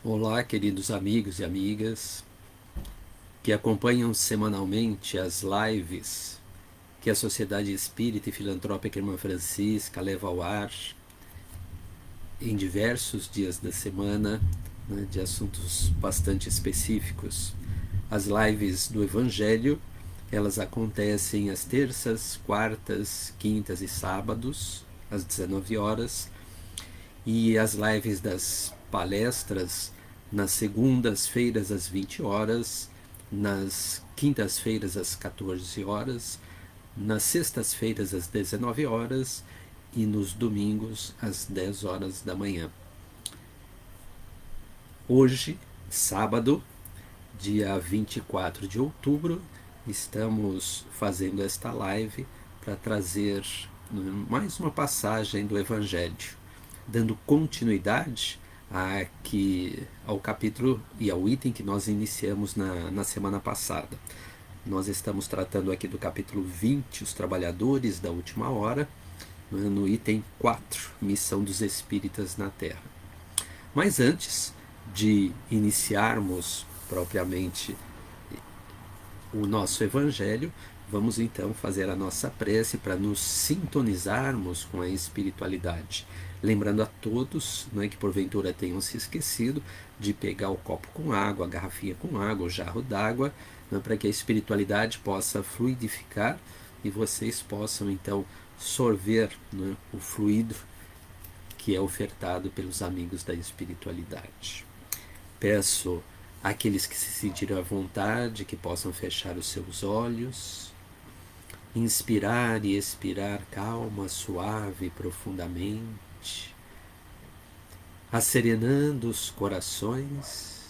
Olá, queridos amigos e amigas que acompanham semanalmente as lives que a Sociedade Espírita e Filantrópica Irmã Francisca leva ao ar em diversos dias da semana, né, de assuntos bastante específicos. As lives do Evangelho, elas acontecem às terças, quartas, quintas e sábados, às 19 horas, e as lives das palestras nas segundas-feiras às 20 horas, nas quintas-feiras às 14 horas, nas sextas-feiras às 19 horas e nos domingos às 10 horas da manhã. Hoje, sábado, dia 24 de outubro, estamos fazendo esta live para trazer mais uma passagem do Evangelho, dando continuidade ao capítulo e ao item que nós iniciamos na semana passada. Nós estamos tratando aqui do capítulo 20, os trabalhadores da última hora, no item 4, missão dos espíritas na Terra. Mas antes de iniciarmos propriamente o nosso Evangelho, vamos então fazer a nossa prece para nos sintonizarmos com a espiritualidade. Lembrando a todos, né, que porventura tenham se esquecido de pegar o copo com água, a garrafinha com água, o jarro d'água, né, para que a espiritualidade possa fluidificar e vocês possam então sorver, né, o fluido que é ofertado pelos amigos da espiritualidade. Peço àqueles que se sentirem à vontade que possam fechar os seus olhos, inspirar e expirar calma, suave e profundamente, asserenando os corações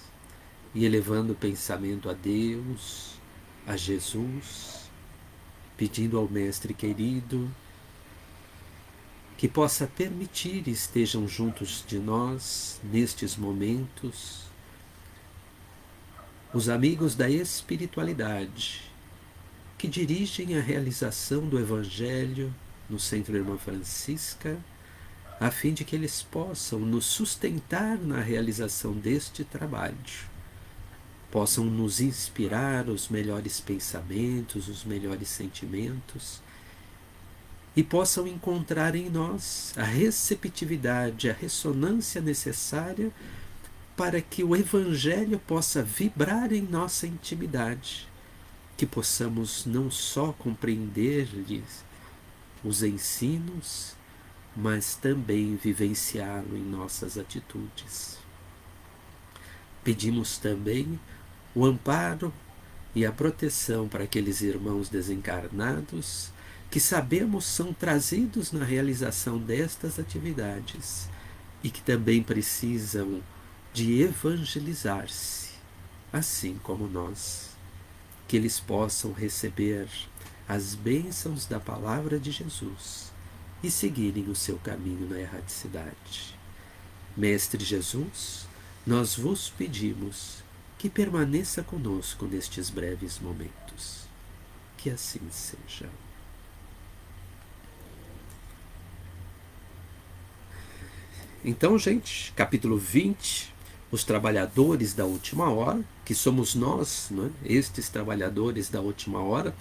e elevando o pensamento a Deus, a Jesus, pedindo ao Mestre querido que possa permitir estejam juntos de nós nestes momentos os amigos da espiritualidade que dirigem a realização do Evangelho no Centro Irmã Francisca, a fim de que eles possam nos sustentar na realização deste trabalho, possam nos inspirar os melhores pensamentos, os melhores sentimentos, e possam encontrar em nós a receptividade, a ressonância necessária para que o Evangelho possa vibrar em nossa intimidade, que possamos não só compreender-lhes os ensinos, mas também vivenciá-lo em nossas atitudes. Pedimos também o amparo e a proteção para aqueles irmãos desencarnados que sabemos são trazidos na realização destas atividades e que também precisam de evangelizar-se, assim como nós, que eles possam receber as bênçãos da palavra de Jesus e seguirem o seu caminho na erraticidade. Mestre Jesus, nós vos pedimos que permaneça conosco nestes breves momentos. Que assim seja. Então, gente, capítulo 20, os trabalhadores da última hora, que somos nós, né, estes trabalhadores da última hora,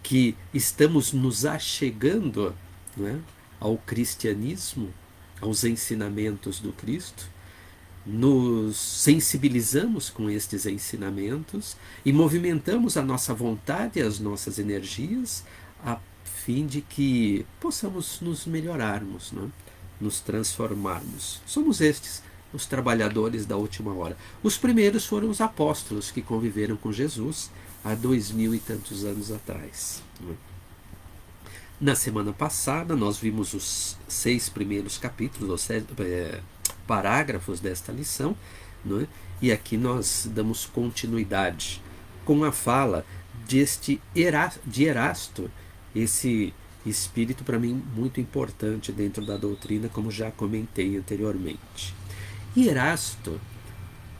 que estamos nos achegando, né, ao cristianismo, aos ensinamentos do Cristo, nos sensibilizamos com estes ensinamentos e movimentamos a nossa vontade e as nossas energias a fim de que possamos nos melhorarmos, né? Nos transformarmos. Somos estes os trabalhadores da última hora. Os primeiros foram os apóstolos que conviveram com Jesus há 2000 e tantos anos atrás. Na semana passada nós vimos os 6 primeiros capítulos, os 7 parágrafos desta lição, né? E aqui nós damos continuidade com a fala de Erasto, esse espírito para mim muito importante dentro da doutrina, como já comentei anteriormente. E Erasto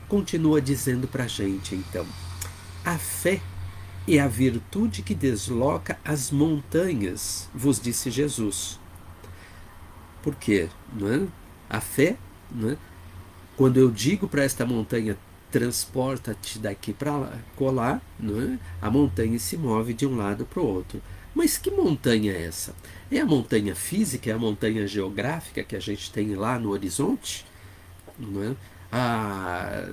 continua dizendo para a gente, então, a fé é a virtude que desloca as montanhas, vos disse Jesus. Por quê? Não é? A fé, não é? Quando eu digo para esta montanha, transporta-te daqui para colar, né? A montanha se move de um lado para o outro. Mas que montanha é essa? É a montanha física, é a montanha geográfica que a gente tem lá no horizonte? Não é?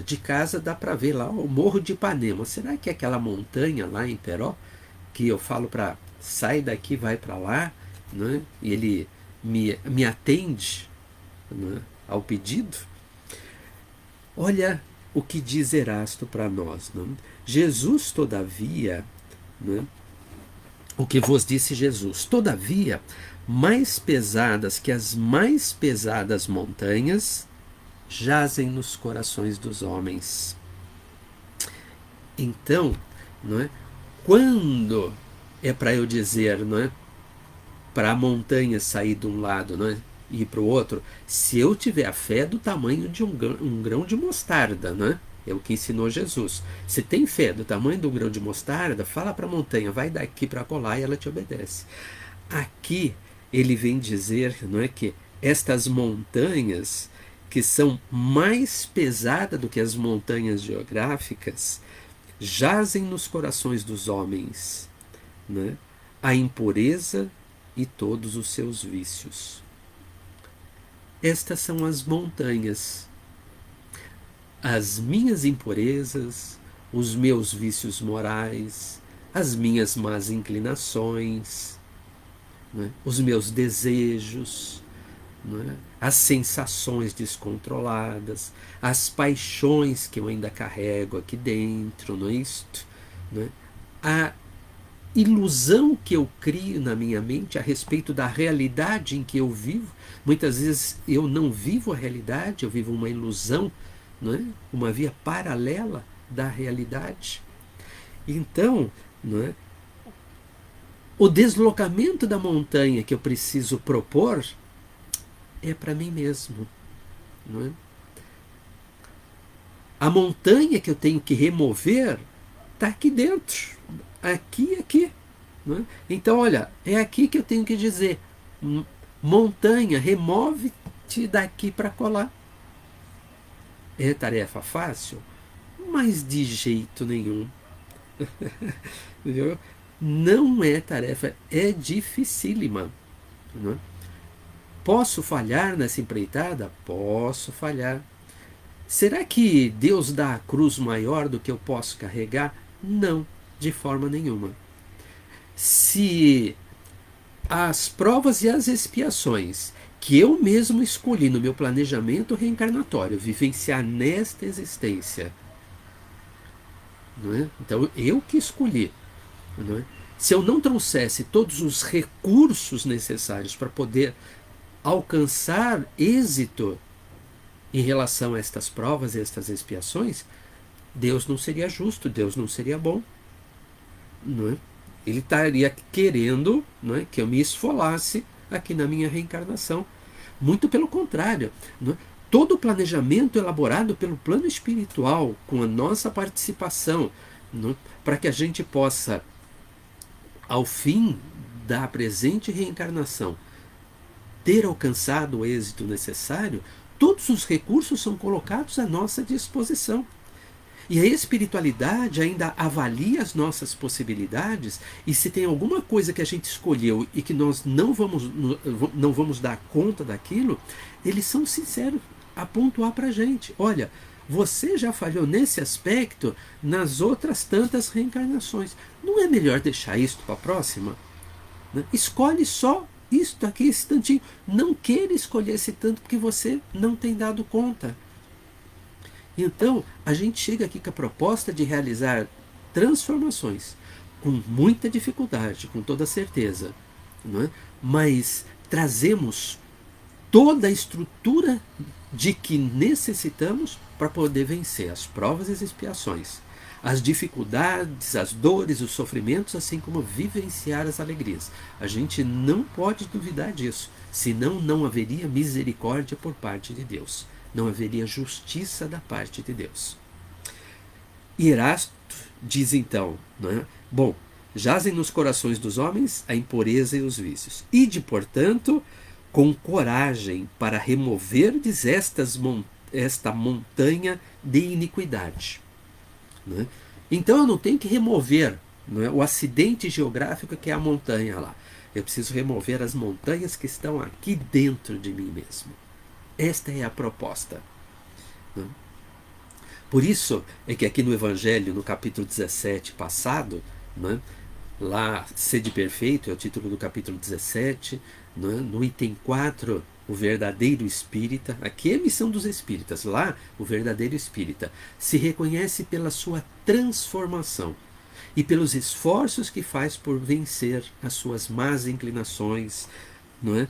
De casa dá para ver lá o Morro de Ipanema. Será que é aquela montanha lá em Peró que eu falo para sai daqui, vai para lá, né? E ele me atende, né, ao pedido? Olha o que diz Erasto para nós. Né? Jesus, todavia, né, o que vos disse Jesus, todavia, mais pesadas que as mais pesadas montanhas, jazem nos corações dos homens. Então, não é? Quando é para eu dizer, não é, para a montanha sair de um lado, não é, e ir para o outro, se eu tiver a fé do tamanho de um grão de mostarda, não é? É o que ensinou Jesus. Se tem fé do tamanho de um grão de mostarda, fala para a montanha, vai daqui para colar e ela te obedece. Aqui ele vem dizer, não é, que estas montanhas que são mais pesadas do que as montanhas geográficas jazem nos corações dos homens, né, a impureza e todos os seus vícios. Estas são as montanhas, as minhas impurezas, os meus vícios morais, as minhas más inclinações, né, os meus desejos, né, as sensações descontroladas, as paixões que eu ainda carrego aqui dentro, não é isto? Né, a ilusão que eu crio na minha mente a respeito da realidade em que eu vivo. Muitas vezes eu não vivo a realidade, eu vivo uma ilusão, não é? Uma via paralela da realidade. Então, não é? O deslocamento da montanha que eu preciso propor é para mim mesmo. Não é? A montanha que eu tenho que remover está aqui dentro. Aqui. Não é? Então, olha, é aqui que eu tenho que dizer: montanha, remove-te daqui para colar. É tarefa fácil? Mas de jeito nenhum. Não é tarefa, é dificílima. Não é? Posso falhar nessa empreitada? Posso falhar. Será que Deus dá a cruz maior do que eu posso carregar? Não, de forma nenhuma. Se as provas e as expiações que eu mesmo escolhi no meu planejamento reencarnatório vivenciar nesta existência, não é? Então eu que escolhi, não é? Se eu não trouxesse todos os recursos necessários para poder alcançar êxito em relação a estas provas e estas expiações, Deus não seria justo, Deus não seria bom, não é? Ele estaria querendo, não é, que eu me esfolasse aqui na minha reencarnação. Muito pelo contrário, não é? Todo o planejamento elaborado pelo plano espiritual, com a nossa participação, não é, para que a gente possa, ao fim da presente reencarnação, ter alcançado o êxito necessário, todos os recursos são colocados à nossa disposição. E a espiritualidade ainda avalia as nossas possibilidades, e se tem alguma coisa que a gente escolheu e que nós não vamos dar conta daquilo, eles são sinceros a pontuar para a gente: olha, você já falhou nesse aspecto nas outras tantas reencarnações. Não é melhor deixar isto para a próxima? Né? Escolhe só isto aqui, esse tantinho. Não queira escolher esse tanto porque você não tem dado conta. Então, a gente chega aqui com a proposta de realizar transformações, com muita dificuldade, com toda certeza, não é? Mas trazemos toda a estrutura de que necessitamos para poder vencer as provas e as expiações, as dificuldades, as dores, os sofrimentos, assim como vivenciar as alegrias. A gente não pode duvidar disso, senão não haveria misericórdia por parte de Deus. Não haveria justiça da parte de Deus. E Erasto diz então, não é? Bom, jazem nos corações dos homens a impureza e os vícios. Ide, portanto, com coragem para removerdes esta montanha de iniquidade. Né? Então eu não tenho que remover, né, o acidente geográfico que é a montanha lá. Eu preciso remover as montanhas que estão aqui dentro de mim mesmo. Esta é a proposta. Né? Por isso é que aqui no Evangelho, no capítulo 17 passado, né, lá, Sede Perfeito, é o título do capítulo 17, né, no item 4, o verdadeiro espírita, aqui é a missão dos espíritas, lá o verdadeiro espírita se reconhece pela sua transformação e pelos esforços que faz por vencer as suas más inclinações, não é?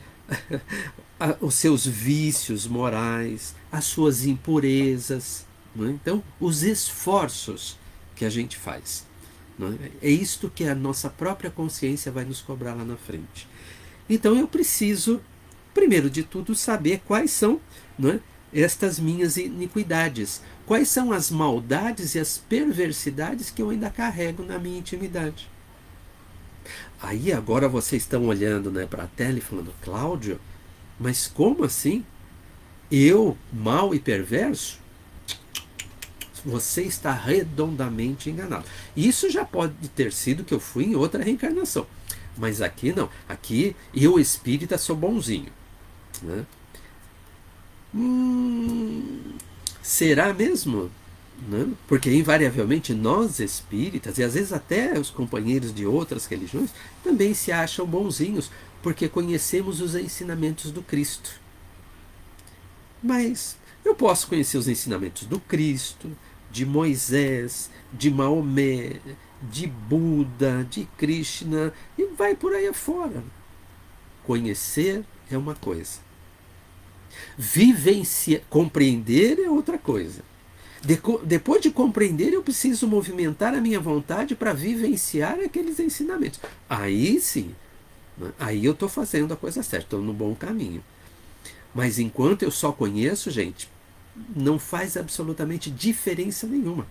Os seus vícios morais, as suas impurezas. Não é? Então, os esforços que a gente faz. Não é? É isto que a nossa própria consciência vai nos cobrar lá na frente. Então eu preciso, primeiro de tudo, saber quais são, não é, estas minhas iniquidades. Quais são as maldades e as perversidades que eu ainda carrego na minha intimidade. Aí agora vocês estão olhando, né, para a tela e falando, Cláudio, mas como assim? Eu, mau e perverso? Você está redondamente enganado. Isso já pode ter sido que eu fui em outra reencarnação. Mas aqui não. Aqui eu, espírita, sou bonzinho. Né? Será mesmo? Né? Porque invariavelmente nós espíritas, e às vezes até os companheiros de outras religiões, também se acham bonzinhos, porque conhecemos os ensinamentos do Cristo. Mas eu posso conhecer os ensinamentos do Cristo, de Moisés, de Maomé, de Buda, de Krishna, e vai por aí afora. Conhecer é uma coisa. Vivenciar, compreender é outra coisa. Depois de compreender, eu preciso movimentar a minha vontade para vivenciar aqueles ensinamentos. Aí sim, né? Aí eu estou fazendo a coisa certa, estou no bom caminho. Mas enquanto eu só conheço, gente, não faz absolutamente diferença nenhuma.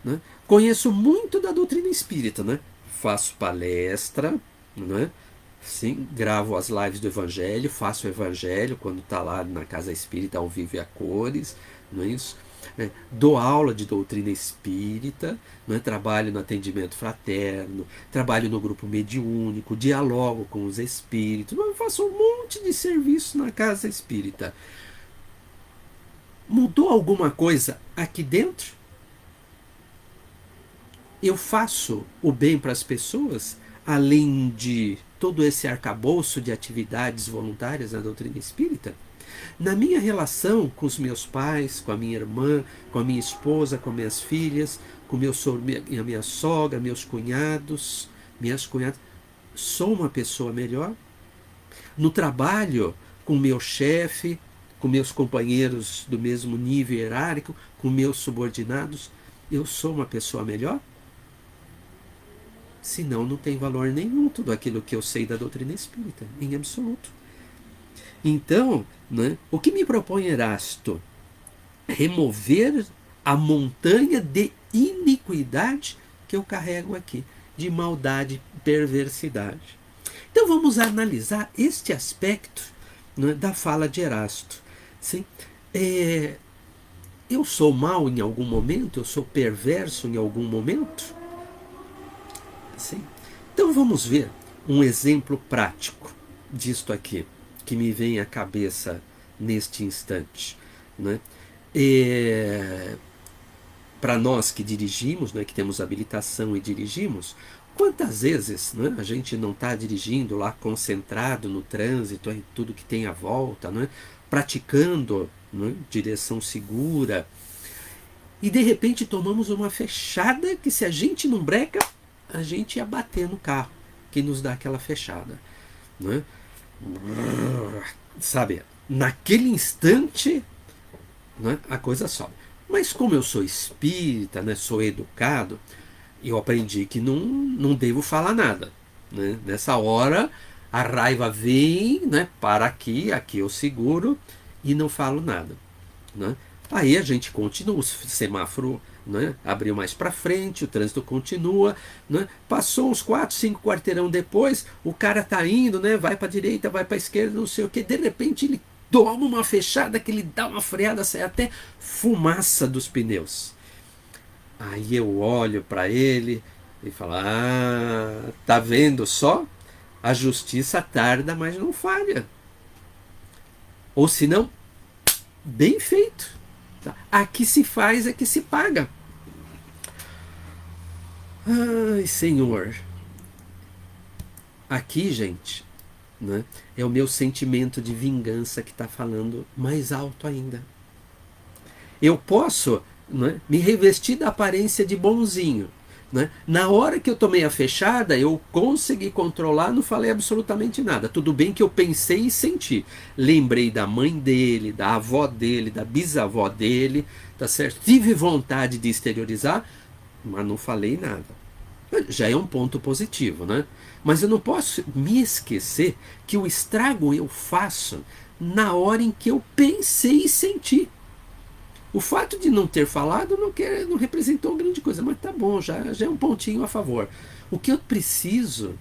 Né? Conheço muito da doutrina espírita, né? Faço palestra, né? Sim, gravo as lives do Evangelho, faço o Evangelho quando está lá na Casa Espírita, ao vivo e a cores, não é isso? Dou aula de doutrina espírita, não é? Trabalho no atendimento fraterno, trabalho no grupo mediúnico, dialogo com os espíritos, eu faço um monte de serviço na Casa Espírita. Mudou alguma coisa aqui dentro? Eu faço o bem para as pessoas, além de todo esse arcabouço de atividades voluntárias na doutrina espírita? Na minha relação com os meus pais, com a minha irmã, com a minha esposa, com minhas filhas, com a minha sogra, meus cunhados, minhas cunhadas, sou uma pessoa melhor? No trabalho, com o meu chefe, com meus companheiros do mesmo nível hierárquico, com meus subordinados, eu sou uma pessoa melhor? Senão não tem valor nenhum tudo aquilo que eu sei da doutrina espírita, em absoluto. Então, né, o que me propõe Erasto? Remover a montanha de iniquidade que eu carrego aqui, de maldade, perversidade. Então vamos analisar este aspecto, né, da fala de Erasto. Sim? Eu sou mau em algum momento? Eu sou perverso em algum momento? Sim? Então vamos ver um exemplo prático disto aqui, que me vem à cabeça neste instante. Né? Para nós que dirigimos, né, que temos habilitação e dirigimos, quantas vezes, né, a gente não está dirigindo lá concentrado no trânsito, em tudo que tem à volta, né, praticando, né, direção segura, e de repente tomamos uma fechada que, se a gente não breca, a gente ia bater no carro que nos dá aquela fechada. Né? Sabe, naquele instante, né, a coisa sobe. Mas como eu sou espírita, né, sou educado, eu aprendi que não devo falar nada. Né? Nessa hora, a raiva vem, né, para aqui eu seguro e não falo nada. Né? Aí a gente continua, o semáforo né? Abriu mais para frente, o trânsito continua, né? Passou uns 4, 5 quarteirão depois, o cara tá indo, né? Vai para a direita, vai para a esquerda, não sei o que, de repente ele toma uma fechada que ele dá uma freada, sai até fumaça dos pneus. Aí eu olho para ele e falo: ah, tá vendo só? A justiça tarda, mas não falha. Ou se não, bem feito. Aqui se faz, é que se paga. Ai, Senhor. Aqui, gente, né, é o meu sentimento de vingança que está falando mais alto ainda. Eu posso, né, me revestir da aparência de bonzinho. Né? Na hora que eu tomei a fechada, eu consegui controlar, não falei absolutamente nada. Tudo bem que eu pensei e senti. Lembrei da mãe dele, da avó dele, da bisavó dele, tá certo? Tive vontade de exteriorizar, mas não falei nada. Já é um ponto positivo, né? Mas eu não posso me esquecer que o estrago eu faço na hora em que eu pensei e senti. O fato de não ter falado não representou grande coisa, mas tá bom, já é um pontinho a favor. O que eu preciso,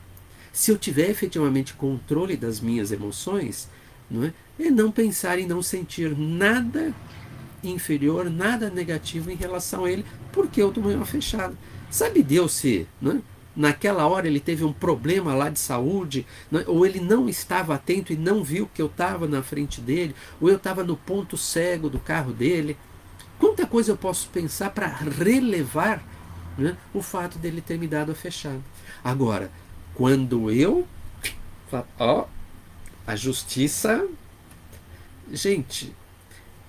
se eu tiver efetivamente controle das minhas emoções, é não pensar e não sentir nada inferior, nada negativo em relação a ele, porque eu tomei uma fechada. Sabe Deus se naquela hora ele teve um problema lá de saúde, ou ele não estava atento e não viu que eu estava na frente dele, ou eu estava no ponto cego do carro dele. Quanta coisa eu posso pensar para relevar o fato dele ter me dado a fechada. Agora, quando eu falo, a justiça, gente,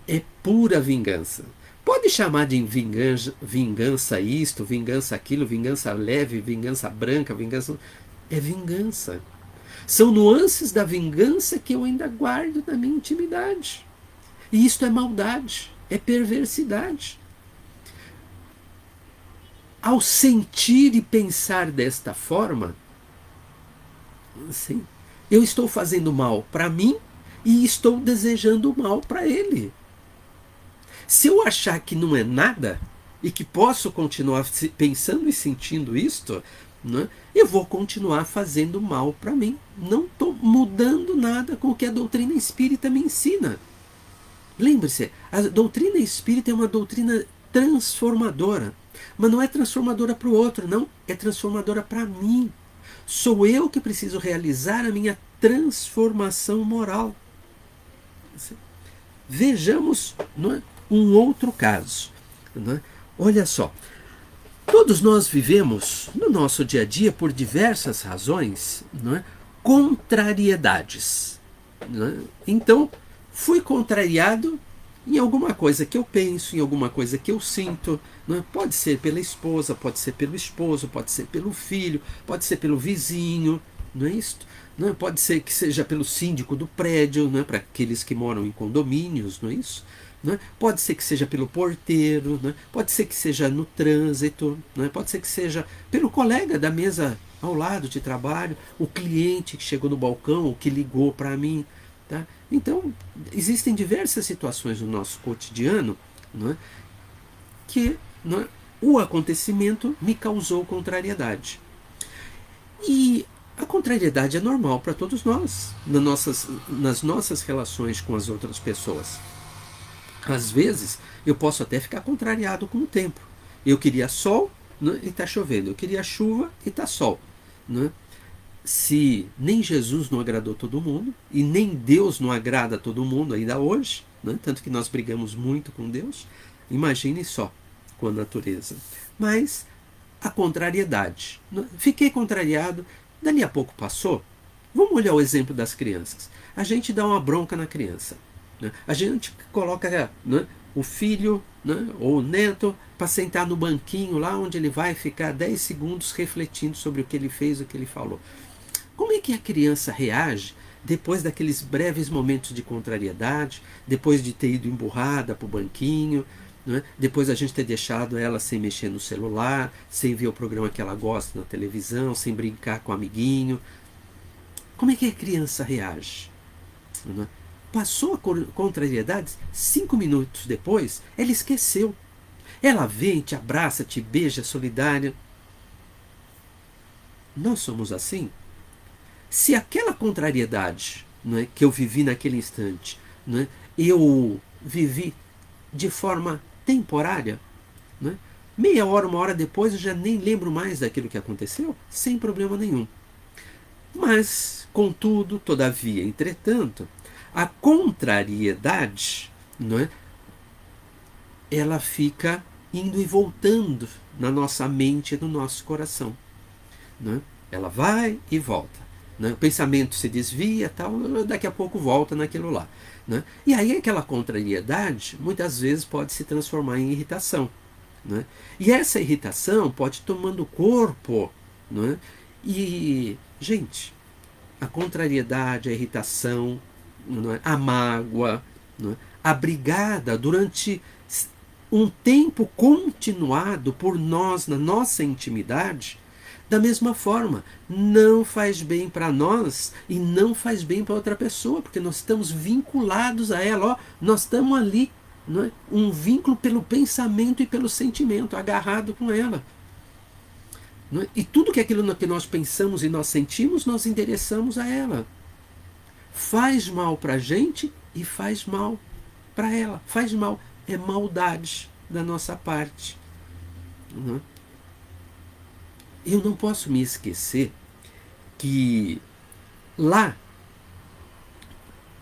é pura vingança. Pode chamar de vingança isto, vingança aquilo, vingança leve, vingança branca, vingança... É vingança. São nuances da vingança que eu ainda guardo na minha intimidade. E isto é maldade, é perversidade. Ao sentir e pensar desta forma, assim, eu estou fazendo mal para mim e estou desejando mal para ele. Se eu achar que não é nada e que posso continuar pensando e sentindo isto, eu vou continuar fazendo mal para mim. Não estou mudando nada com o que a doutrina espírita me ensina. Lembre-se, a doutrina espírita é uma doutrina transformadora. Mas não é transformadora para o outro, não. É transformadora para mim. Sou eu que preciso realizar a minha transformação moral. Vejamos um outro caso. Olha só. Todos nós vivemos no nosso dia a dia, por diversas razões, contrariedades. Então, fui contrariado em alguma coisa que eu penso, em alguma coisa que eu sinto. Pode ser pela esposa, pode ser pelo esposo, pode ser pelo filho, pode ser pelo vizinho, não é isso? Pode ser que seja pelo síndico do prédio, para aqueles que moram em condomínios, não é isso? Pode ser que seja pelo porteiro, pode ser que seja no trânsito, pode ser que seja pelo colega da mesa ao lado de trabalho, o cliente que chegou no balcão, o que ligou para mim. Tá? Então, existem diversas situações no nosso cotidiano que o acontecimento me causou contrariedade. E a contrariedade é normal para todos nós, nas nossas relações com as outras pessoas. Às vezes, eu posso até ficar contrariado com o tempo. Eu queria sol e está chovendo. Eu queria chuva e está sol. Se nem Jesus não agradou todo mundo, e nem Deus não agrada todo mundo ainda hoje, tanto que nós brigamos muito com Deus, imagine só com a natureza. Mas a contrariedade. Fiquei contrariado, dali a pouco passou. Vamos olhar o exemplo das crianças. A gente dá uma bronca na criança. A gente coloca o filho ou o neto para sentar no banquinho lá onde ele vai ficar 10 segundos refletindo sobre o que ele fez, o que ele falou. Como é que a criança reage depois daqueles breves momentos de contrariedade, depois de ter ido emburrada para o banquinho, depois a gente ter deixado ela sem mexer no celular, sem ver o programa que ela gosta na televisão, sem brincar com o amiguinho? Como é que a criança reage? Passou a contrariedade, 5 minutos depois, ela esqueceu. Ela vem, te abraça, te beija, é solidária. Nós somos assim? Se aquela contrariedade, não é, que eu vivi naquele instante, não é, eu vivi de forma temporária, não é, meia hora, uma hora depois eu já nem lembro mais daquilo que aconteceu, sem problema nenhum. Mas, contudo, todavia, entretanto, a contrariedade, não é, ela fica indo e voltando na nossa mente e no nosso coração. Né? Ela vai e volta. Né? O pensamento se desvia, tal, daqui a pouco volta naquilo lá. Né? E aí aquela contrariedade muitas vezes pode se transformar em irritação. Né? E essa irritação pode tomando corpo. Né? E, gente, a contrariedade, a irritação, né? A mágoa, né? A brigada durante um tempo continuado por nós na nossa intimidade, da mesma forma, não faz bem para nós e não faz bem para outra pessoa, porque nós estamos vinculados a ela, ó, nós estamos ali, não é? Um vínculo pelo pensamento e pelo sentimento, agarrado com ela. Não é? E tudo que aquilo que nós pensamos e nós sentimos, nós endereçamos a ela. Faz mal para a gente e faz mal para ela. Faz mal. É maldade da nossa parte. Não é? Eu não posso me esquecer que lá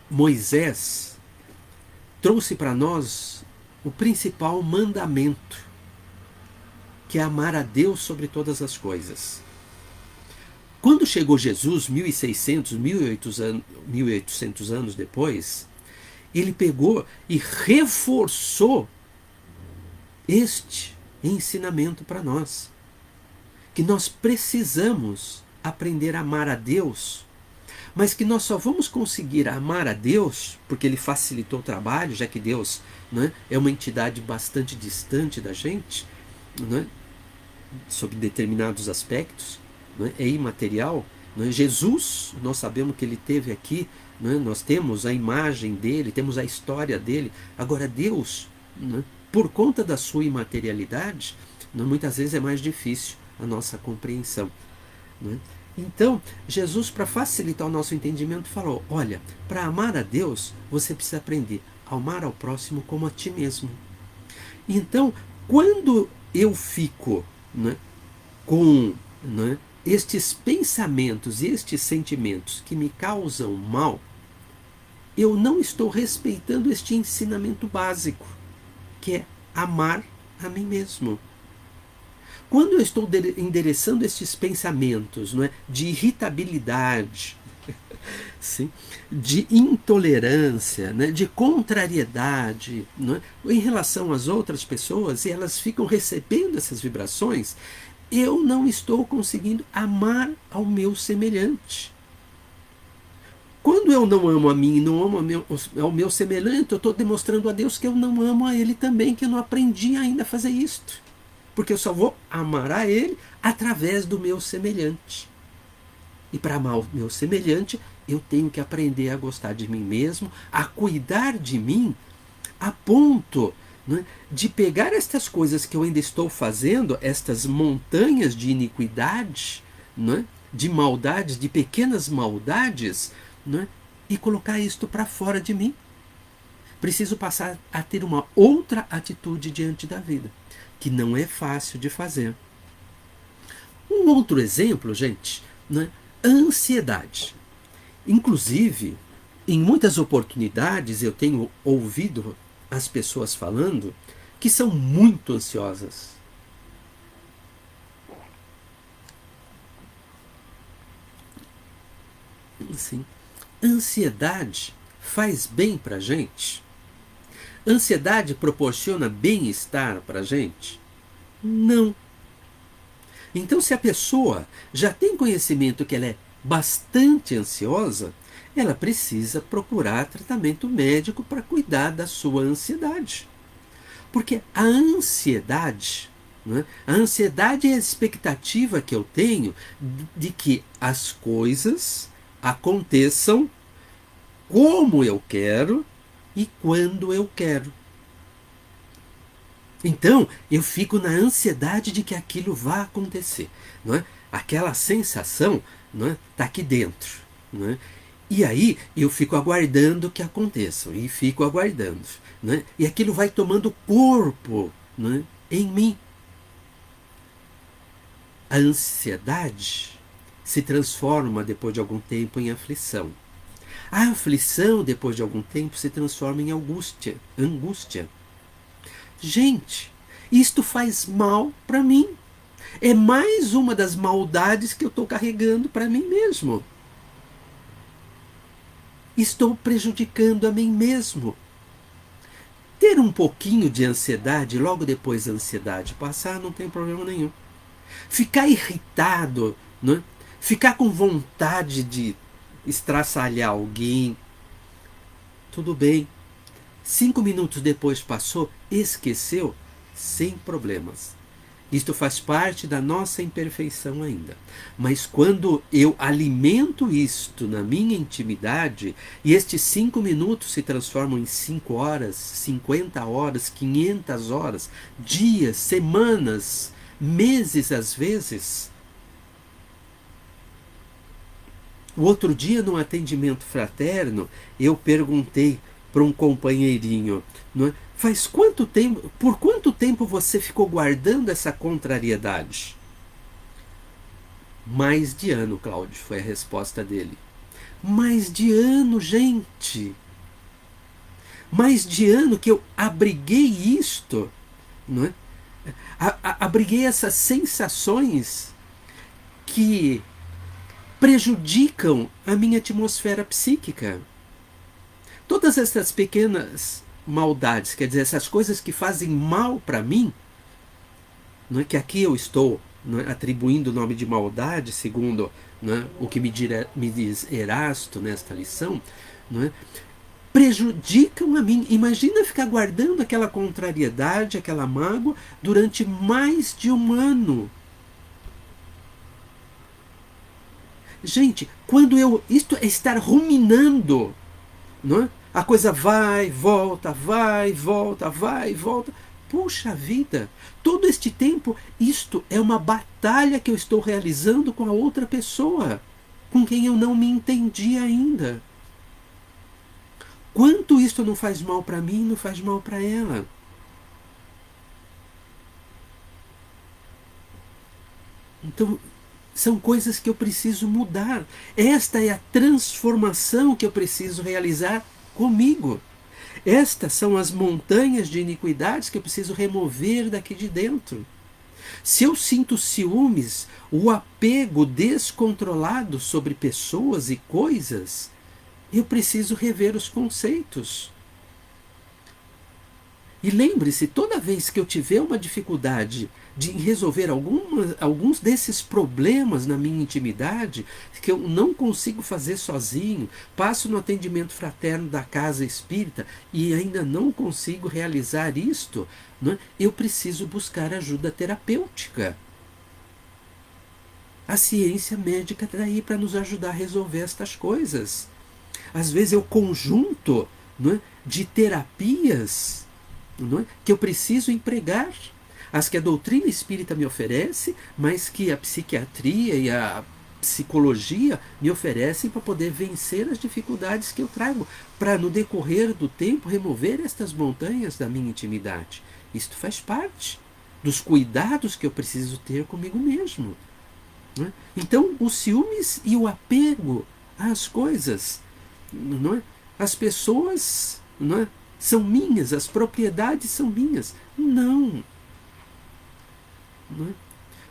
Moisés trouxe para nós o principal mandamento, que é amar a Deus sobre todas as coisas. Quando chegou Jesus, 1600, 1800 anos depois, ele pegou e reforçou este ensinamento para nós. Que nós precisamos aprender a amar a Deus, mas que nós só vamos conseguir amar a Deus, porque Ele facilitou o trabalho, já que Deus, né, é uma entidade bastante distante da gente, né, sob determinados aspectos, né, é imaterial. Né, Jesus, nós sabemos que Ele esteve aqui, né, nós temos a imagem dele, temos a história dele. Agora Deus, né, por conta da sua imaterialidade, né, muitas vezes é mais difícil a nossa compreensão. Né? Então, Jesus, para facilitar o nosso entendimento, falou: olha, para amar a Deus, você precisa aprender a amar ao próximo como a ti mesmo. Então, quando eu fico, né, com, né, estes pensamentos e estes sentimentos que me causam mal, eu não estou respeitando este ensinamento básico, que é amar a mim mesmo. Quando eu estou endereçando estes pensamentos, não é, de irritabilidade, sim, de intolerância, né, de contrariedade, não é, em relação às outras pessoas, e elas ficam recebendo essas vibrações, eu não estou conseguindo amar ao meu semelhante. Quando eu não amo a mim e não amo ao meu semelhante, eu estou demonstrando a Deus que eu não amo a Ele também, que eu não aprendi ainda a fazer isto. Porque eu só vou amar a Ele através do meu semelhante. E para amar o meu semelhante, eu tenho que aprender a gostar de mim mesmo, a cuidar de mim, a ponto, né, de pegar estas coisas que eu ainda estou fazendo, estas montanhas de iniquidade, né, de maldades, de pequenas maldades, né, e colocar isto para fora de mim. Preciso passar a ter uma outra atitude diante da vida, que não é fácil de fazer. Um outro exemplo, gente, né, a ansiedade. Inclusive, em muitas oportunidades eu tenho ouvido as pessoas falando que são muito ansiosas. Assim, ansiedade faz bem para a gente? Ansiedade proporciona bem-estar para a gente? Não. Então, se a pessoa já tem conhecimento que ela é bastante ansiosa, ela precisa procurar tratamento médico para cuidar da sua ansiedade. Porque a ansiedade, né, a ansiedade é a expectativa que eu tenho de que as coisas aconteçam como eu quero e quando eu quero. Então, eu fico na ansiedade de que aquilo vá acontecer. Não é? Aquela sensação, não é, tá aqui dentro. Não é? E aí eu fico aguardando que aconteçam. E fico aguardando. Não é? E aquilo vai tomando corpo, não é, em mim. A ansiedade se transforma, depois de algum tempo, em aflição. A aflição, depois de algum tempo, se transforma em angústia. Angústia. Gente, isto faz mal para mim. É mais uma das maldades que eu estou carregando para mim mesmo. Estou prejudicando a mim mesmo. Ter um pouquinho de ansiedade, logo depois da ansiedade passar, não tem problema nenhum. Ficar irritado, né? Ficar com vontade de estraçalhar alguém, tudo bem. 5 minutos depois passou, esqueceu, sem problemas. Isto faz parte da nossa imperfeição ainda. Mas quando eu alimento isto na minha intimidade, e estes 5 minutos se transformam em 5 horas, 50 horas, 500 horas, dias, semanas, meses às vezes. O outro dia, num atendimento fraterno, eu perguntei para um companheirinho, não é? Faz quanto tempo, por quanto tempo você ficou guardando essa contrariedade? Mais de ano, Cláudio, foi a resposta dele. Mais de ano, gente. Mais de ano que eu abriguei isto, não é? Abriguei essas sensações que prejudicam a minha atmosfera psíquica. Todas essas pequenas maldades, quer dizer, essas coisas que fazem mal para mim, não é que aqui eu estou, não é, atribuindo o nome de maldade, segundo, não é, o que me diz Erasto nesta lição, não é, prejudicam a mim. Imagina ficar guardando aquela contrariedade, aquela mágoa, durante mais de um ano. Gente, quando eu. Isto é estar ruminando, não é? A coisa vai, volta, vai, volta, vai, volta. Puxa vida, todo este tempo, isto é uma batalha que eu estou realizando com a outra pessoa, com quem eu não me entendi ainda. Quanto isto não faz mal para mim, não faz mal para ela. Então, são coisas que eu preciso mudar. Esta é a transformação que eu preciso realizar comigo. Estas são as montanhas de iniquidades que eu preciso remover daqui de dentro. Se eu sinto ciúmes, o apego descontrolado sobre pessoas e coisas, eu preciso rever os conceitos. E lembre-se, toda vez que eu tiver uma dificuldade de resolver alguns desses problemas na minha intimidade, que eu não consigo fazer sozinho, passo no atendimento fraterno da casa espírita e ainda não consigo realizar isto, né, eu preciso buscar ajuda terapêutica. A ciência médica está aí para nos ajudar a resolver estas coisas. Às vezes é o conjunto, né, de terapias, não é, que eu preciso empregar, as que a doutrina espírita me oferece, mas que a psiquiatria e a psicologia me oferecem para poder vencer as dificuldades que eu trago, para no decorrer do tempo remover estas montanhas da minha intimidade. Isto faz parte dos cuidados que eu preciso ter comigo mesmo, não é? Então, os ciúmes e o apego às coisas, não é? As pessoas, não é, são minhas, as propriedades são minhas. Não. Não é?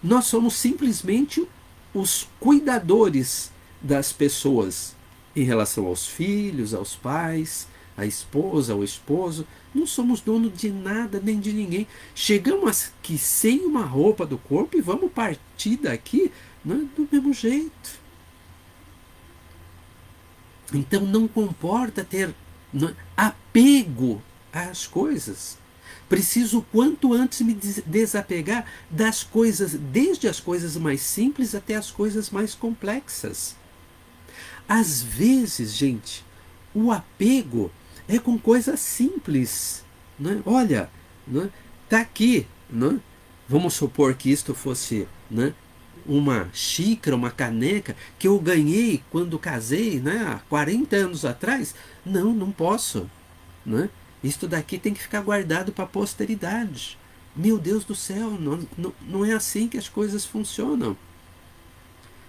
Nós somos simplesmente os cuidadores das pessoas em relação aos filhos, aos pais, à esposa, ao esposo. Não somos dono de nada nem de ninguém. Chegamos aqui sem uma roupa do corpo e vamos partir daqui, não é, do mesmo jeito. Então não comporta ter, não é, apego às coisas. Preciso quanto antes me desapegar das coisas, desde as coisas mais simples até as coisas mais complexas. Às vezes, gente, o apego é com coisas simples. Né? Olha, né? Está aqui, né? Vamos supor que isto fosse, né, uma xícara, uma caneca que eu ganhei quando casei, né, há 40 anos atrás. Não, não posso. Né? Isto daqui tem que ficar guardado para a posteridade. Meu Deus do céu, não é assim que as coisas funcionam.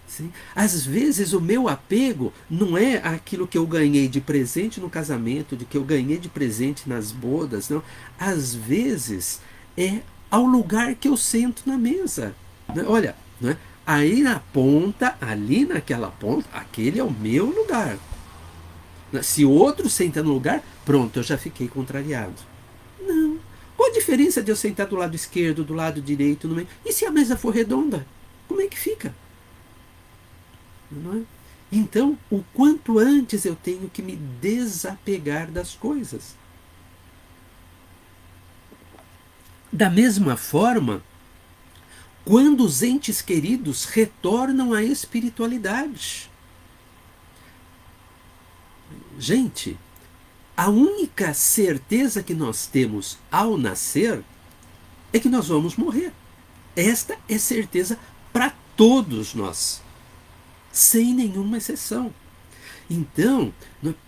Sim? Às vezes o meu apego não é aquilo que eu ganhei de presente no casamento, de que eu ganhei de presente nas bodas, não. Às vezes é ao lugar que eu sento na mesa. Né? Olha, né? Aí na ponta, ali naquela ponta, aquele é o meu lugar. Se outro senta no lugar, pronto, eu já fiquei contrariado. Não. Qual a diferença de eu sentar do lado esquerdo, do lado direito, no meio? E se a mesa for redonda? Como é que fica? Não é? Então, o quanto antes eu tenho que me desapegar das coisas. Da mesma forma, quando os entes queridos retornam à espiritualidade. Gente, a única certeza que nós temos ao nascer é que nós vamos morrer. Esta é certeza para todos nós, sem nenhuma exceção. Então,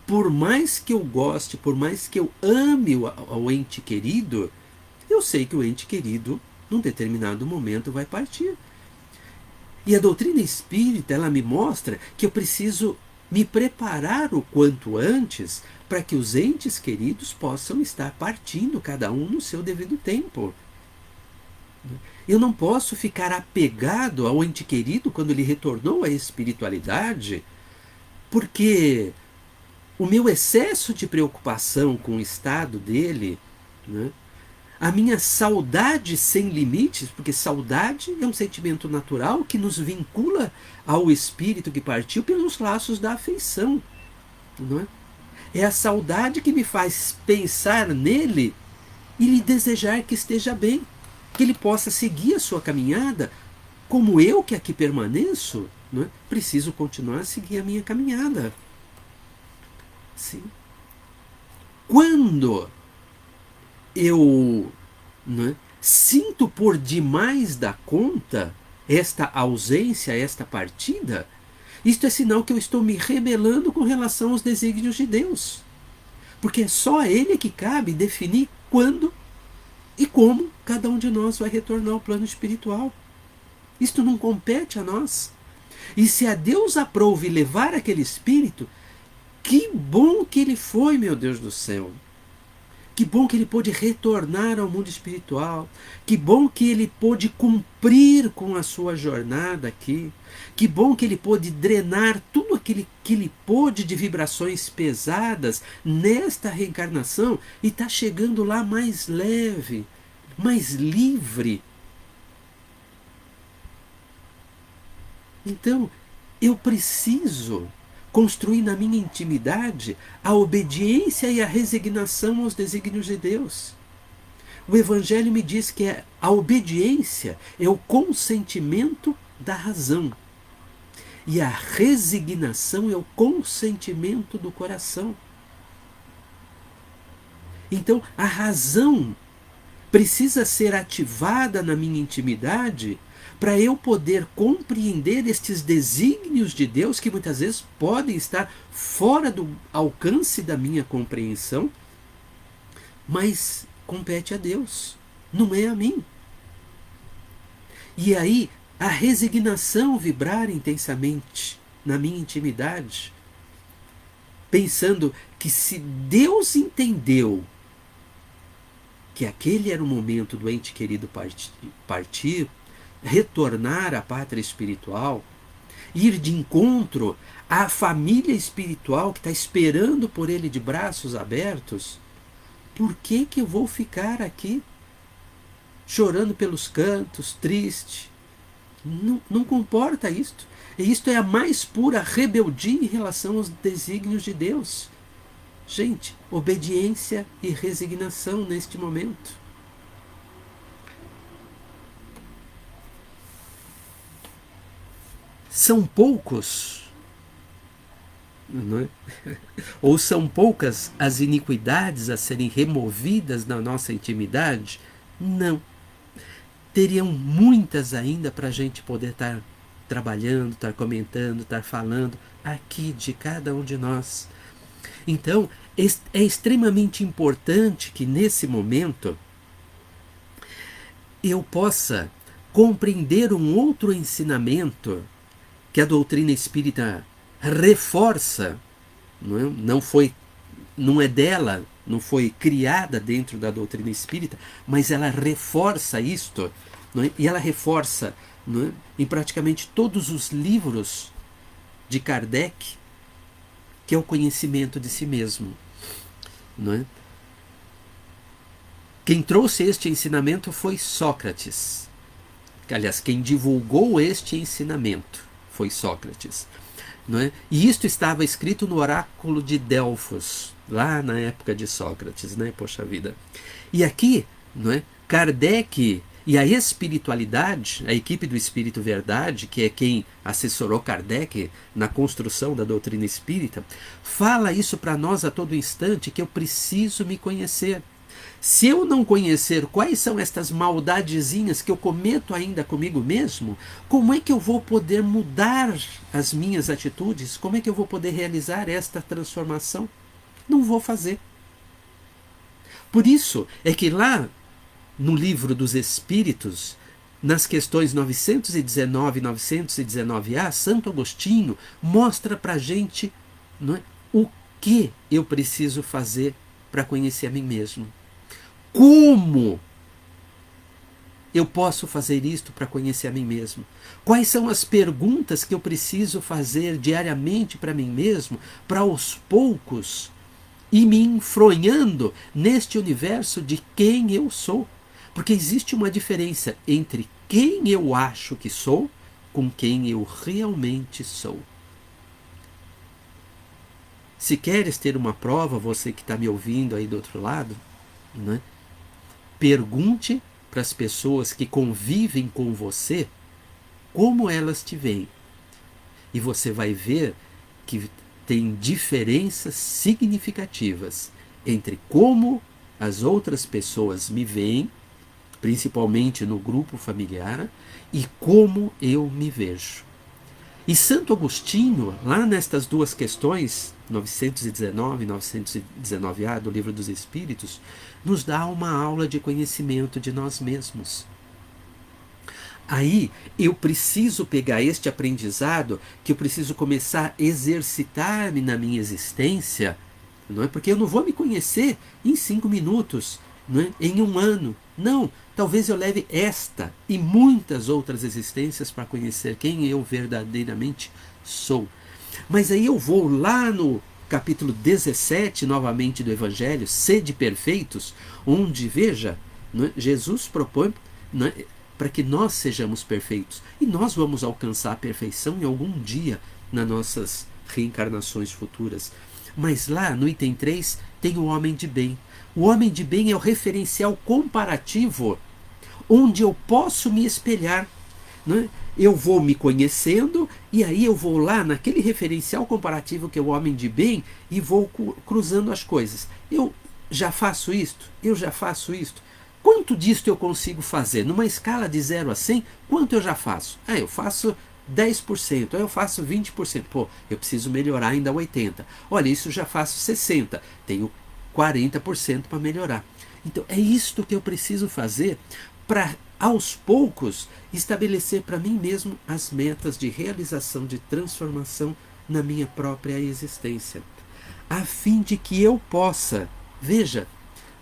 por mais que eu goste, por mais que eu ame o ente querido, eu sei que o ente querido, num determinado momento, vai partir. E a doutrina espírita, ela me mostra que eu preciso me preparar o quanto antes para que os entes queridos possam estar partindo, cada um no seu devido tempo. Eu não posso ficar apegado ao ente querido quando ele retornou à espiritualidade, porque o meu excesso de preocupação com o estado dele, né, a minha saudade sem limites, porque saudade é um sentimento natural que nos vincula ao espírito que partiu pelos laços da afeição. Não é? É a saudade que me faz pensar nele e lhe desejar que esteja bem, que ele possa seguir a sua caminhada, como eu que aqui permaneço, não é? Preciso continuar a seguir a minha caminhada. Sim. Quando eu, né, sinto por demais da conta esta ausência, esta partida, isto é sinal que eu estou me rebelando com relação aos desígnios de Deus. Porque só a Ele é que cabe definir quando e como cada um de nós vai retornar ao plano espiritual. Isto não compete a nós. E se a Deus aprouve levar aquele espírito, que bom que ele foi, meu Deus do céu. Que bom que ele pôde retornar ao mundo espiritual. Que bom que ele pôde cumprir com a sua jornada aqui. Que bom que ele pôde drenar tudo aquilo que ele pôde de vibrações pesadas nesta reencarnação e está chegando lá mais leve, mais livre. Então, eu preciso construir na minha intimidade a obediência e a resignação aos desígnios de Deus. O Evangelho me diz que a obediência é o consentimento da razão. E a resignação é o consentimento do coração. Então, a razão precisa ser ativada na minha intimidade para eu poder compreender estes desígnios de Deus que muitas vezes podem estar fora do alcance da minha compreensão, mas compete a Deus, não é a mim. E aí a resignação vibrar intensamente na minha intimidade, pensando que se Deus entendeu que aquele era o momento do ente querido partir, retornar à pátria espiritual, ir de encontro à família espiritual que está esperando por ele de braços abertos, por que eu vou ficar aqui chorando pelos cantos, triste? Não comporta isto. E isto é a mais pura rebeldia em relação aos desígnios de Deus. Gente, obediência e resignação neste momento. São poucos, não é? Ou são poucas as iniquidades a serem removidas na nossa intimidade? Não. Teriam muitas ainda para a gente poder estar trabalhando, estar comentando, estar falando aqui de cada um de nós. Então, é extremamente importante que nesse momento eu possa compreender um outro ensinamento que a doutrina espírita reforça, não é dela, não foi criada dentro da doutrina espírita, mas ela reforça isto, e ela reforça em praticamente todos os livros de Kardec, que é o conhecimento de si mesmo. Quem trouxe este ensinamento foi Sócrates. Aliás, quem divulgou este ensinamento foi Sócrates. E isto estava escrito no oráculo de Delfos, lá na época de Sócrates, poxa vida. E aqui, Kardec e a espiritualidade, a equipe do Espírito Verdade, que é quem assessorou Kardec na construção da doutrina espírita, fala isso para nós a todo instante, que eu preciso me conhecer. Se eu não conhecer quais são estas maldadezinhas que eu cometo ainda comigo mesmo, como é que eu vou poder mudar as minhas atitudes? Como é que eu vou poder realizar esta transformação? Não vou fazer. Por isso é que lá no Livro dos Espíritos, nas questões 919 e 919A, Santo Agostinho mostra para a gente o que eu preciso fazer para conhecer a mim mesmo. Como eu posso fazer isto para conhecer a mim mesmo? Quais são as perguntas que eu preciso fazer diariamente para mim mesmo, para aos poucos ir me enfronhando neste universo de quem eu sou? Porque existe uma diferença entre quem eu acho que sou com quem eu realmente sou. Se queres ter uma prova, você que está me ouvindo aí do outro lado, pergunte para as pessoas que convivem com você como elas te veem. E você vai ver que tem diferenças significativas entre como as outras pessoas me veem, principalmente no grupo familiar, e como eu me vejo. E Santo Agostinho, lá nestas duas questões, 919 e 919A do Livro dos Espíritos, nos dá uma aula de conhecimento de nós mesmos. Aí eu preciso pegar este aprendizado, que eu preciso começar a exercitar-me na minha existência, porque eu não vou me conhecer em 5 minutos, em 1 ano. Não, talvez eu leve esta e muitas outras existências para conhecer quem eu verdadeiramente sou. Mas aí eu vou lá no capítulo 17, novamente do Evangelho, Sede Perfeitos, onde, veja, Jesus propõe para que nós sejamos perfeitos. E nós vamos alcançar a perfeição em algum dia nas nossas reencarnações futuras. Mas lá no item 3 tem o homem de bem. O homem de bem é o referencial comparativo onde eu posso me espelhar. Eu vou me conhecendo e aí eu vou lá naquele referencial comparativo que é o homem de bem e vou cruzando as coisas. Eu já faço isto? Eu já faço isto? Quanto disto eu consigo fazer? Numa escala de 0 a 100, quanto eu já faço? Eu faço 10%, eu faço 20%. Pô, eu preciso melhorar ainda 80%. Olha, isso já faço 60%. Tenho 40% para melhorar. Então, é isto que eu preciso fazer para, aos poucos, estabelecer para mim mesmo as metas de realização, de transformação na minha própria existência. A fim de que eu possa... Veja,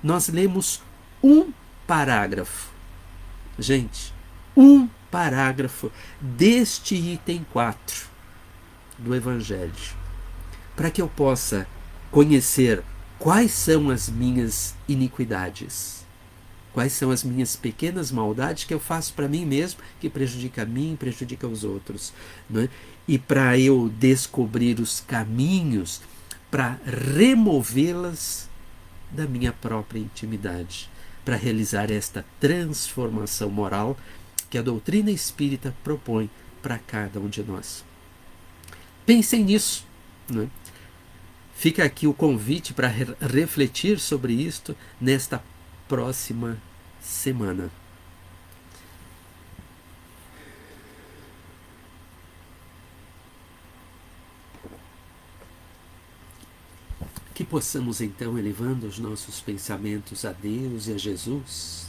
nós lemos um parágrafo. Gente, um parágrafo deste item 4 do Evangelho. Para que eu possa conhecer quais são as minhas iniquidades, quais são as minhas pequenas maldades que eu faço para mim mesmo, que prejudica a mim, prejudica os outros. E para eu descobrir os caminhos para removê-las da minha própria intimidade, para realizar esta transformação moral que a doutrina espírita propõe para cada um de nós. Pensem nisso. Fica aqui o convite para refletir sobre isto nesta próxima semana. Que possamos então, elevando os nossos pensamentos a Deus e a Jesus,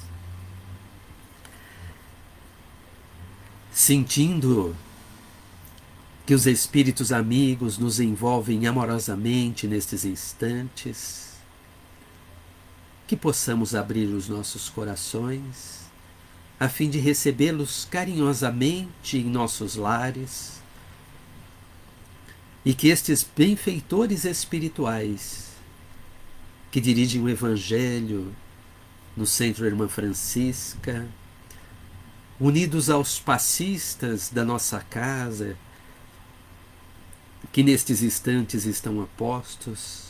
sentindo que os Espíritos amigos nos envolvem amorosamente nestes instantes, que possamos abrir os nossos corações a fim de recebê-los carinhosamente em nossos lares e que estes benfeitores espirituais que dirigem o Evangelho no Centro Irmã Francisca, unidos aos passistas da nossa casa, que nestes instantes estão apostos,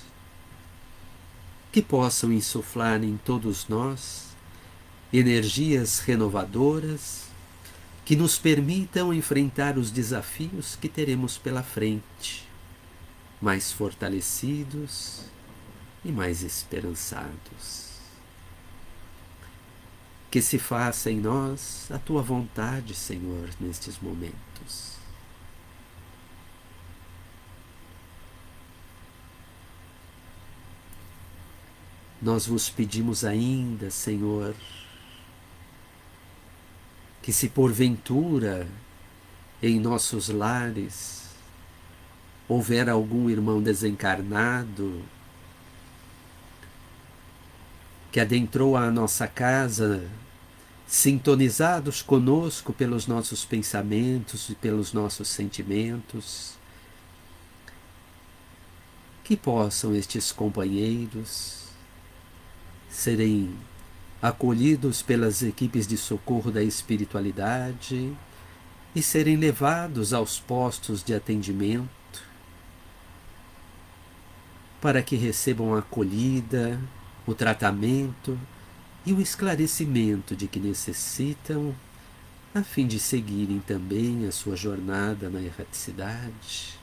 que possam insuflar em todos nós energias renovadoras que nos permitam enfrentar os desafios que teremos pela frente, mais fortalecidos e mais esperançados. Que se faça em nós a tua vontade, Senhor, nestes momentos. Nós vos pedimos ainda, Senhor, que se porventura em nossos lares houver algum irmão desencarnado que adentrou a nossa casa, sintonizados conosco pelos nossos pensamentos e pelos nossos sentimentos, que possam estes companheiros serem acolhidos pelas equipes de socorro da espiritualidade e serem levados aos postos de atendimento para que recebam a acolhida, o tratamento e o esclarecimento de que necessitam, a fim de seguirem também a sua jornada na erraticidade.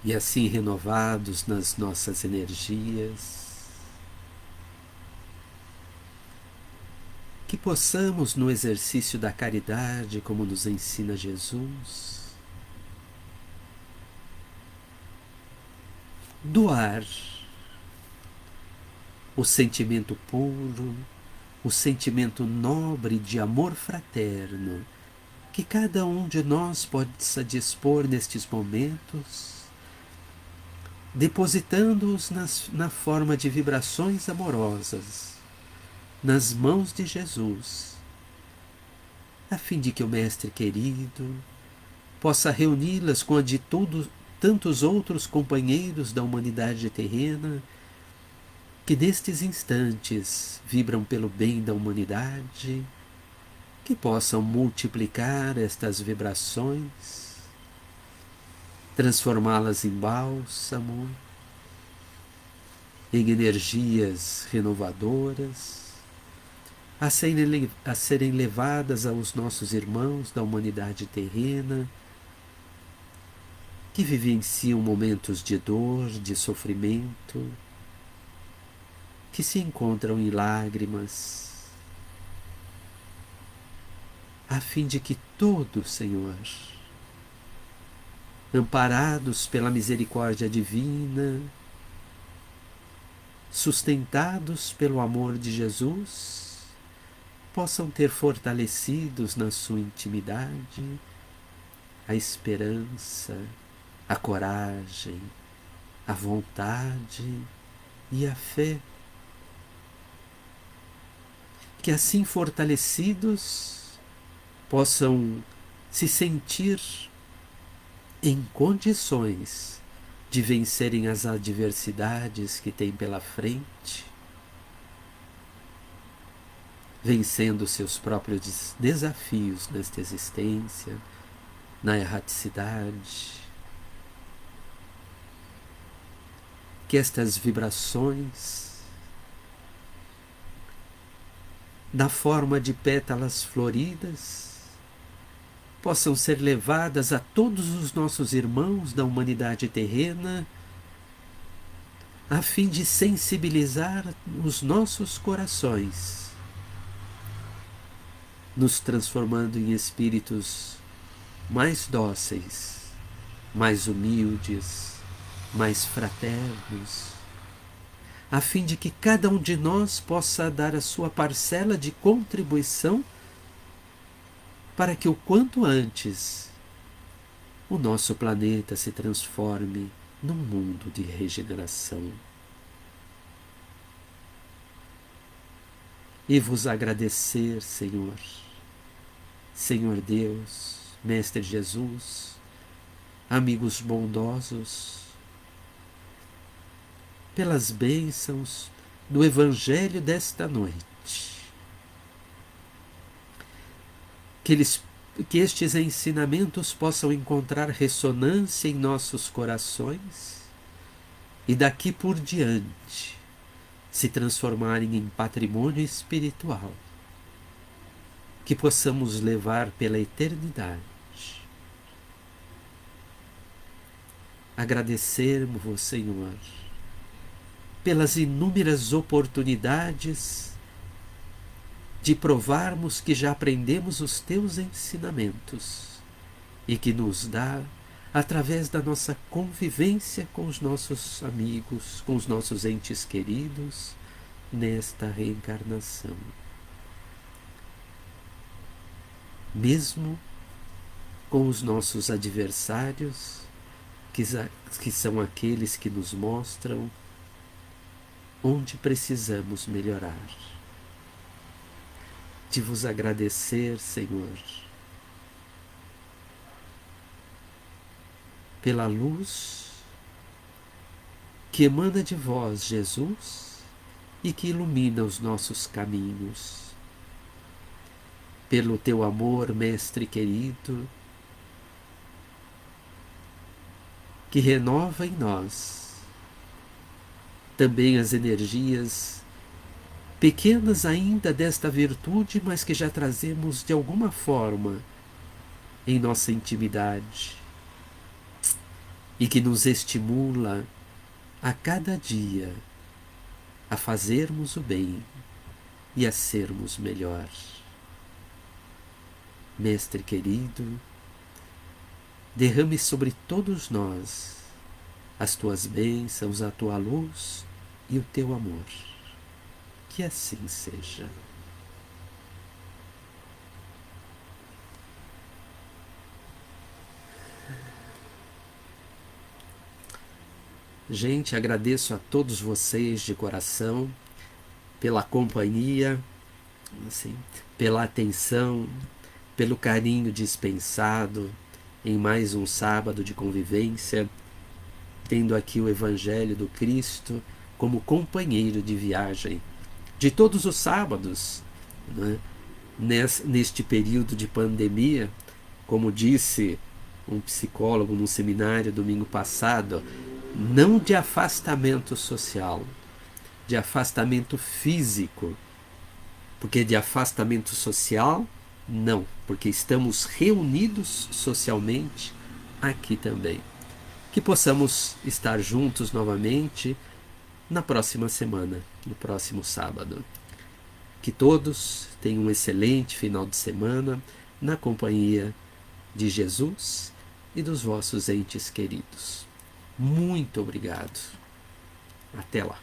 E assim renovados nas nossas energias, que possamos, no exercício da caridade, como nos ensina Jesus, doar o sentimento puro, o sentimento nobre de amor fraterno, que cada um de nós pode se dispor nestes momentos, depositando-os na forma de vibrações amorosas, nas mãos de Jesus, a fim de que o Mestre querido possa reuni-las com a de tantos outros companheiros da humanidade terrena, que nestes instantes vibram pelo bem da humanidade, que possam multiplicar estas vibrações, transformá-las em bálsamo, em energias renovadoras, a serem levadas aos nossos irmãos da humanidade terrena, que vivenciam momentos de dor, de sofrimento, que se encontram em lágrimas, a fim de que todos, Senhor, amparados pela misericórdia divina, sustentados pelo amor de Jesus, possam ter fortalecidos na sua intimidade a esperança, a coragem, a vontade e a fé. Que assim fortalecidos possam se sentir em condições de vencerem as adversidades que têm pela frente, vencendo seus próprios desafios nesta existência, na erraticidade. Que estas vibrações, na forma de pétalas floridas, possam ser levadas a todos os nossos irmãos da humanidade terrena, a fim de sensibilizar os nossos corações, nos transformando em espíritos mais dóceis, mais humildes, mais fraternos, a fim de que cada um de nós possa dar a sua parcela de contribuição para que o quanto antes o nosso planeta se transforme num mundo de regeneração. E vos agradecer, Senhor, Senhor Deus, Mestre Jesus, amigos bondosos, pelas bênçãos do Evangelho desta noite. Que estes ensinamentos possam encontrar ressonância em nossos corações e daqui por diante se transformarem em patrimônio espiritual que possamos levar pela eternidade. Agradecermos-vos, Senhor, pelas inúmeras oportunidades de provarmos que já aprendemos os teus ensinamentos e que nos dá através da nossa convivência com os nossos amigos, com os nossos entes queridos nesta reencarnação. Mesmo com os nossos adversários, que são aqueles que nos mostram onde precisamos melhorar. De vos agradecer, Senhor, pela luz que emana de vós, Jesus, e que ilumina os nossos caminhos. Pelo teu amor, Mestre querido, que renova em nós também as energias pequenas ainda desta virtude, mas que já trazemos de alguma forma em nossa intimidade e que nos estimula a cada dia a fazermos o bem e a sermos melhor. Mestre querido, derrame sobre todos nós as tuas bênçãos, a tua luz e o teu amor. Que assim seja. Gente, agradeço a todos vocês de coração pela companhia, assim, pela atenção, pelo carinho dispensado em mais um sábado de convivência, tendo aqui o Evangelho do Cristo como companheiro de viagem de todos os sábados, né? Neste período de pandemia, como disse um psicólogo num seminário domingo passado, não de afastamento social, de afastamento físico, porque de afastamento social, não, porque estamos reunidos socialmente aqui também. Que possamos estar juntos novamente na próxima semana, no próximo sábado. Que todos tenham um excelente final de semana na companhia de Jesus e dos vossos entes queridos. Muito obrigado. Até lá.